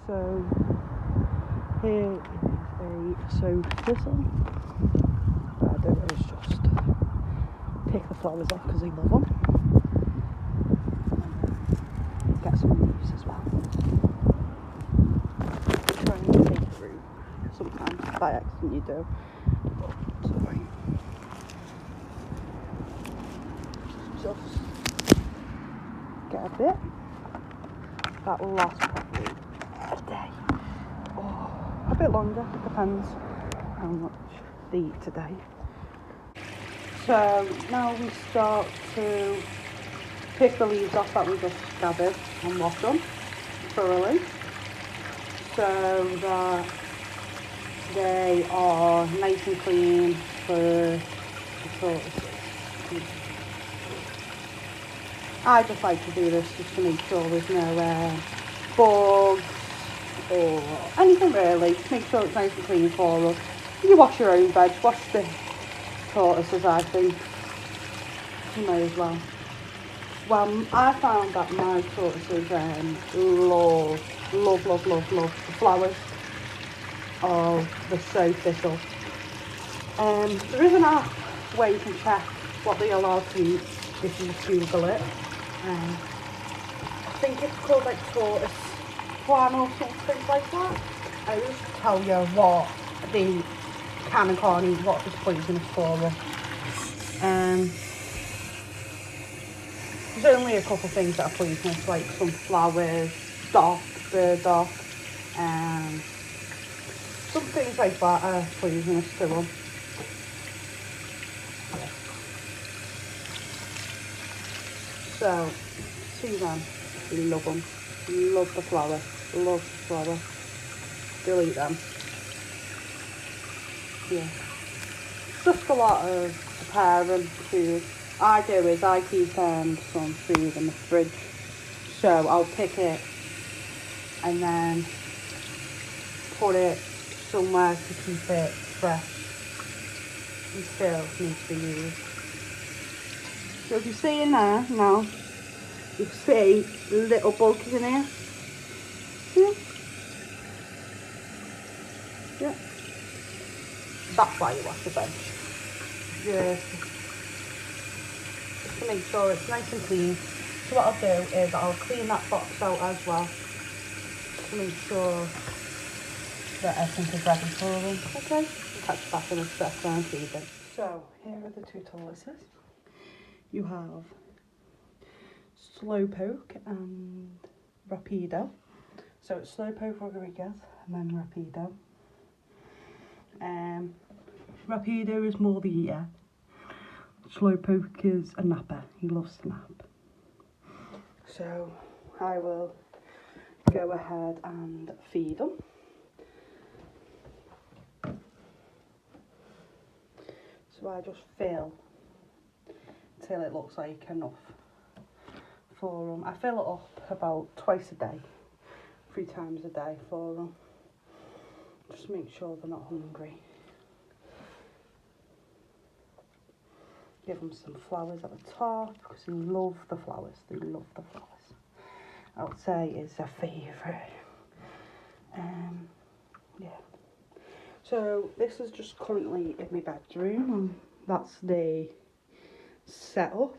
So here is a soap thistle. What I do is just pick the flowers off because I love them. And then get some leaves as well. Try and take it through. Sometimes by accident you do. But sorry. Just get a bit. That will last probably a day. Or a bit longer, depends how much they eat today. So now we start to pick the leaves off that we just gathered and wash them thoroughly so that they are nice and clean for the tortoises. I just like to do this just to make sure there's no bugs or anything really. Make sure it's nice and clean for us. You wash your own veg, wash the tortoises, I think. You may as well. Well, I found that my tortoises love the flowers of the soap thistle. There is an app where you can check what they're allowed to eat if you Google it. I think it's called like Tortoise Plan or something like that. I just tell you what they can and can't eat, what is poisonous for them. There's only a couple of things that are poisonous, like some flowers, burdock, some things like that are poisonous to them. So, see them, love them, love the flower, they'll eat them. Yeah, just a lot of preparing food. I do is I keep some food in the fridge, so I'll pick it and then put it somewhere to keep it fresh and still needs to be used. So if you see in there now, you see little bugs in here. See? Yeah. That's why you wash the bench. Just to make sure it's nice and clean. So what I'll do is I'll clean that box out as well to make sure that everything is ready for them. Okay, we'll catch you back in a second and feed them. So here are the two tortoises. You have Slowpoke and Rapido. So it's Slowpoke Rodriguez and then Rapido. Rapido is more the eater. Slowpoke is a napper. He loves to nap. So I will go ahead and feed them. So I just fill till it looks like enough for them. I fill it up about twice a day, 3 times a day for them. Just make sure they're not hungry. Give them some flowers at the top because they love the flowers. They love the flowers. I would say is their favourite. Yeah. So this is just currently in my bedroom and that's the setup.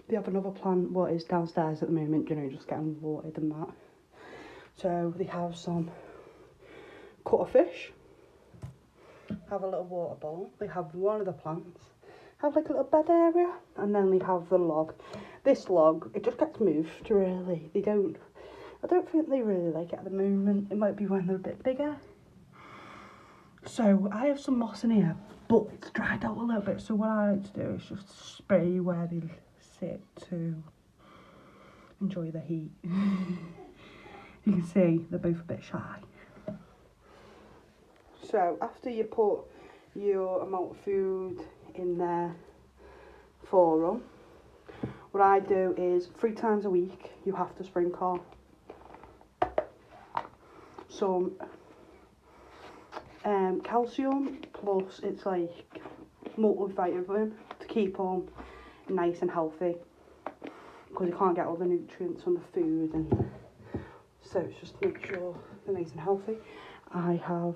They have another plant what is downstairs at the moment, you know, just getting watered and that. So they have some cuttlefish, have a little water bowl, they have one of the plants, have like a little bed area, and then they have the log. This log, it just gets moved really. I don't think they really like it at the moment. It might be when they're a bit bigger. So I have some moss in here, but it's dried out a little bit. So what I like to do is just spray where they sit to enjoy the heat. You can see they're both a bit shy. So after you put your amount of food in there for them, what I do is 3 times a week you have to sprinkle some calcium, plus it's like multivitamin to keep them nice and healthy because you can't get all the nutrients from the food and So it's just to make sure they're nice and healthy. I have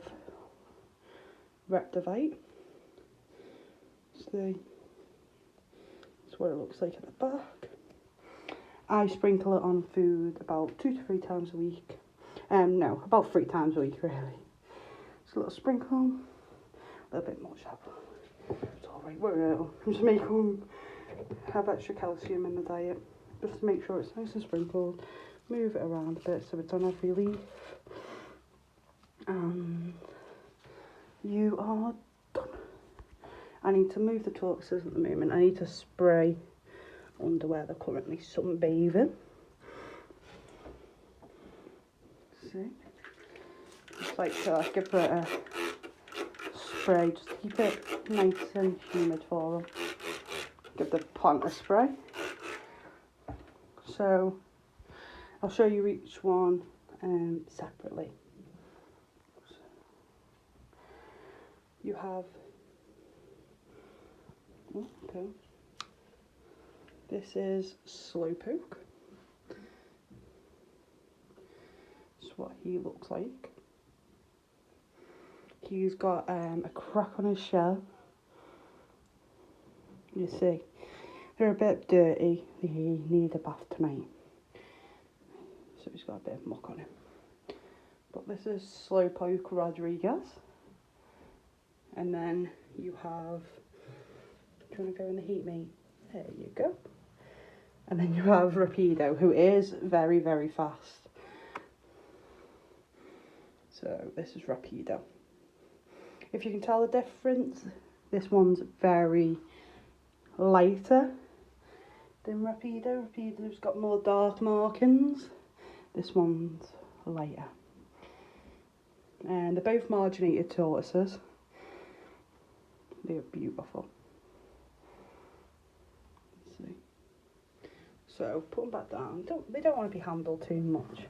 Reptivite. See, that's what it looks like at the back. I sprinkle it on food about 2 to 3 times a week. No, about 3 times a week really. Just a little sprinkle, a little bit more sharp. It's alright, whatever. Just make them have extra calcium in the diet. Just to make sure it's nice and sprinkled. Move it around a bit so it's on every leaf. And you are done. I need to move the tortoises at the moment. I need to spray under where they're currently sunbathing. See? Just like to give it a spray, just to keep it nice and humid for them. Give the plant a spray. So I'll show you each one separately. You have, okay, this is Slowpoke. That's what he looks like. He's got a crack on his shell. You see, they're a bit dirty. They need a bath tonight. So he's got a bit of muck on him. But this is Slowpoke Rodriguez. And then you have, do you want to go in the heat, mate? There you go. And then you have Rapido, who is very, very fast. So this is Rapido. If you can tell the difference, this one's very lighter than Rapido. Rapido's got more dark markings. This one's lighter. And they're both marginated tortoises. They're beautiful. Let's see. So put them back down. They don't want to be handled too much.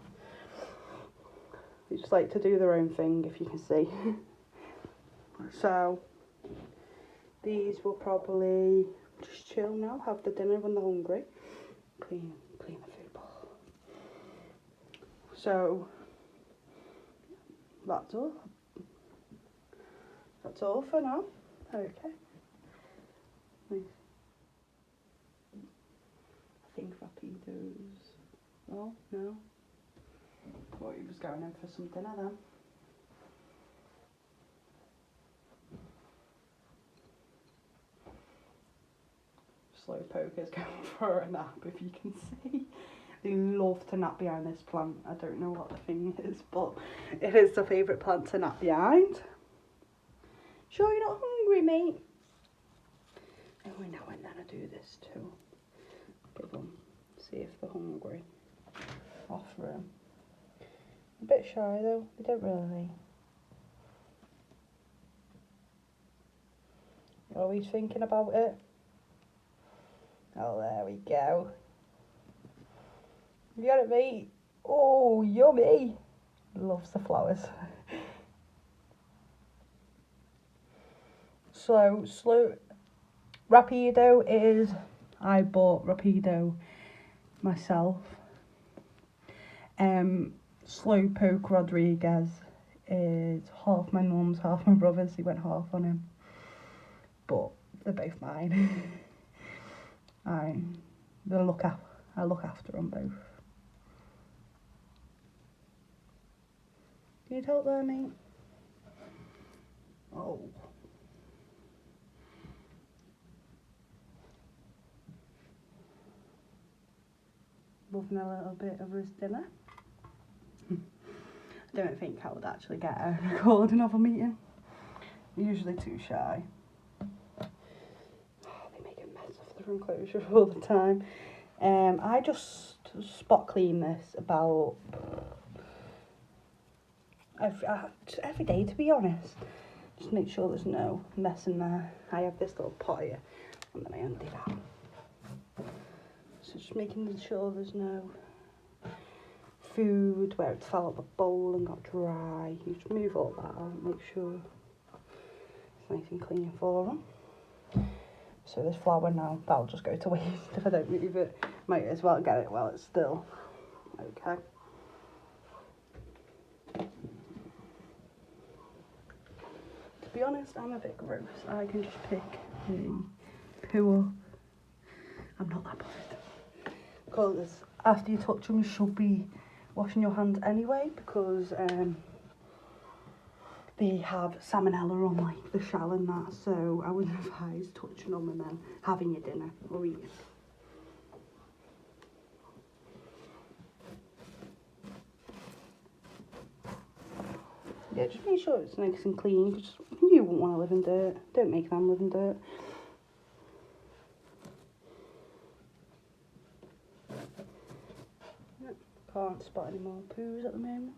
They just like to do their own thing, if you can see. So these will probably just chill now, have the dinner when they're hungry. Clean the food bowl. So that's all. That's all for now. Okay. Nice. I think Rapido's. Oh no. Thought he was going in for some dinner then. Slowpoke is going for a nap, if you can see. They love to nap behind this plant. I don't know what the thing is, but it is the favourite plant to nap behind. Sure you're not hungry, mate? Every now and then I do this too. Give them, see if they're hungry. Offer them. A bit shy though, they don't really. You're always thinking about it. Oh, there we go. You got it, mate. Oh, yummy. Loves the flowers. So, Rapido is, I bought Rapido myself. Slowpoke Rodriguez is half my mum's, half my brother's. He went half on him. But they're both mine. I look after them both. Need help there, mate? Oh. Loving a little bit of his dinner. I don't think I would actually get a recording of a meeting. I'm usually too shy. They make a mess of their enclosure all the time. I just spot clean this about every day, to be honest. Just make sure there's no mess in there. I have this little pot here, and then I undo that. So just making sure there's no food where it fell out the bowl and got dry. You just move all that out, make sure it's nice and clean for them. So this flour now, that'll just go to waste if I don't move it. Might as well get it while it's still okay. be honest, I'm a bit gross. I can just pick a poo up. I'm not that bothered. Because after you touch them, you should be washing your hands anyway, because they have salmonella on like the shell and that, so I wouldn't advise touching them and then having your dinner or eating. Yeah, just make sure it's nice and clean, because you wouldn't want to live in dirt. Don't make them live in dirt. Can't spot any more poos at the moment.